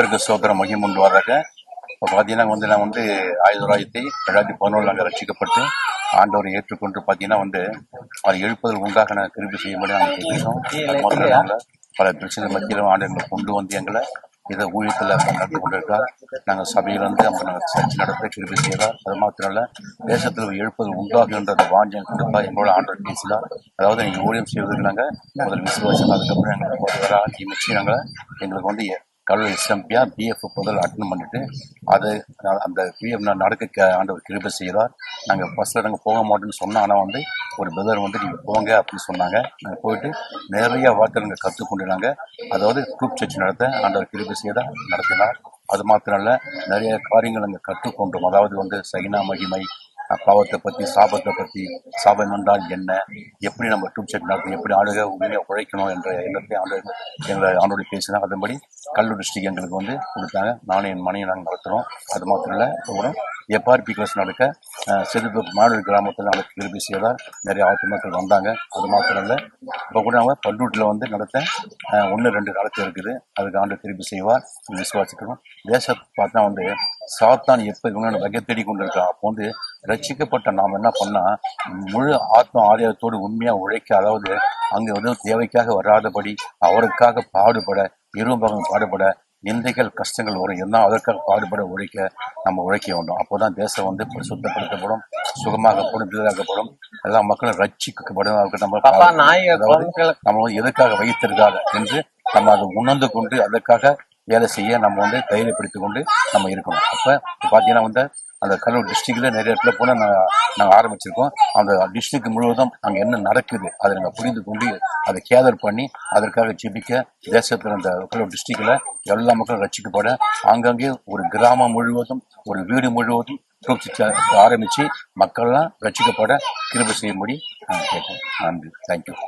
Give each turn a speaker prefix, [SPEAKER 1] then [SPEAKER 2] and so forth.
[SPEAKER 1] கர்த்தருக்கு சோதரம் மகிமுண்டுவாராக. இப்போ பார்த்தீங்கன்னா நான் 1911 நாங்கள் ரட்சிக்கப்பட்டு ஆண்டவரை ஏற்றுக்கொண்டு பார்த்தீங்கன்னா அது எழுப்புதல் உண்டாக நாங்கள் திருப்பி செய்யும்படி நாங்கள் கேட்கிறோம். பல பிரச்சனை மத்தியிலும் ஆண்டவர்களை கொண்டு வந்து எங்களை இதை ஊழியத்தில் நடந்து கொண்டிருக்கார். நாங்கள் சபையில் நாங்கள் சர்ச்சை நடத்த திருப்பி செய்தார். அது மாத்திரம் இல்லை, தேசத்தில் எழுப்புதல் உண்டாகுகின்றத வாஞ்சம் கொடுத்தா எங்களோட ஆண்டவர் பேசினார். அதாவது நீங்கள் ஊழியம் செய்வதற்கு நாங்கள் முதல் விசுவாசம், அதுக்கப்புறம் எங்களுக்கு நியமிச்சு எங்களுக்கு கல்லூரி எஸ்எம்பியா பிஎஃப் முதல் அட்டன் பண்ணிட்டு அது அந்த பிஎஃப் நடக்க ஆண்டவர் கிருபை செய்கிறார். நாங்கள் ஃபர்ஸ்ட்ல நாங்கள் போக மாட்டோம்னு சொன்னோம். ஆனால் ஒரு பிரதர் நீங்கள் போங்க அப்படின்னு சொன்னாங்க. நாங்கள் போயிட்டு நிறைய வார்த்தை நாங்கள் கற்றுக்கொண்டு அதாவது குரூப் சர்ச் நடத்த ஆண்டவர் கிருபை செய்த நடத்தினார். அது மாத்திரம் இல்லை, நிறைய காரியங்கள் நாங்கள் கற்றுக்கொண்டோம். அதாவது சகினா மகிமை, பாவத்தை பற்றி, சாபத்தை பற்றி, சாபம் என்றால் என்ன, எப்படி நம்ம டூப் செட் நடத்தி எப்படி ஆளுக உண்மையாக உழைக்கணும் என்ற எண்ணத்தை எங்களை ஆண்டோடு பேசினாங்க. அதன்படி கல்லூர் டிஸ்ட்ரிக்ட் எங்களுக்கு கொடுத்தாங்க. நானும் என் மனைவி நாங்கள் நடத்துகிறோம். அது மாத்திரம் இல்லை, எப்ஆர்பி கிளாஸ் நடக்க செதுப்பு மாடூர் கிராமத்தில் நடக்க விரும்பி செய்தால் நிறைய ஆத்துமாக்கள் வந்தாங்க. அது மாத்திரம் இல்லை, இப்போ கூட நாங்கள் பல்லூட்டில் நடத்த 1-2 நடத்த இருக்குது. அதுக்கு ஆண்டு திருப்பி செய்வார் விசுவாசிக்கிறோம். தேசத்தை பார்த்தா சாத்தான் எப்போ இவங்க வகை தேடி கொண்டு இருக்கான். அப்போ ரட்சிக்கப்பட்ட நாம் என்ன பண்ணா முழு ஆத்ம ஆலயத்தோடு உண்மையா உழைக்க, அதாவது அங்க தேவைக்காக வராதபடி அவருக்காக பாடுபட, இரும்பகம் பாடுபட, நிந்தைகள் கஷ்டங்கள் வரும், என்ன அதற்காக பாடுபட உழைக்க நம்ம உழைக்க வேண்டும். அப்போதான் தேசம் சுத்தப்படுத்தப்படும், சுகமாகப்படும், விடுதலாக்கப்படும், எல்லா மக்களும் ரட்சிக்கப்படும். நம்ம எதுக்காக வைத்திருக்காங்க என்று நம்ம அதை உணர்ந்து கொண்டு அதற்காக வேலை செய்ய நம்ம தைரியப்படுத்திக் கொண்டு நம்ம இருக்கணும். அப்ப பாத்தீங்கன்னா அந்த கல்லூர் டிஸ்ட்ரிக்ட்ல நிறைய இடத்துல போல நாங்கள் ஆரம்பிச்சிருக்கோம். அந்த டிஸ்ட்ரிக்ட் முழுவதும் அங்கே என்ன நடக்குது அதை நாங்கள் புரிந்து கொண்டு அதை கேதர் பண்ணி அதற்காக ஜெபிக்க தேசத்தில் அந்த கல்லூர் டிஸ்ட்ரிக்ட்ல எல்லா மக்களும் ரட்சிக்கப்பட ஆங்காங்கே ஒரு கிராமம் முழுவதும் ஒரு வீடு முழுவதும் ஆரம்பிச்சு மக்கள்லாம் ரட்சிக்கப்பட கிருபை செய்யும்படி நான் கேட்டேன். நன்றி. தேங்க்யூ.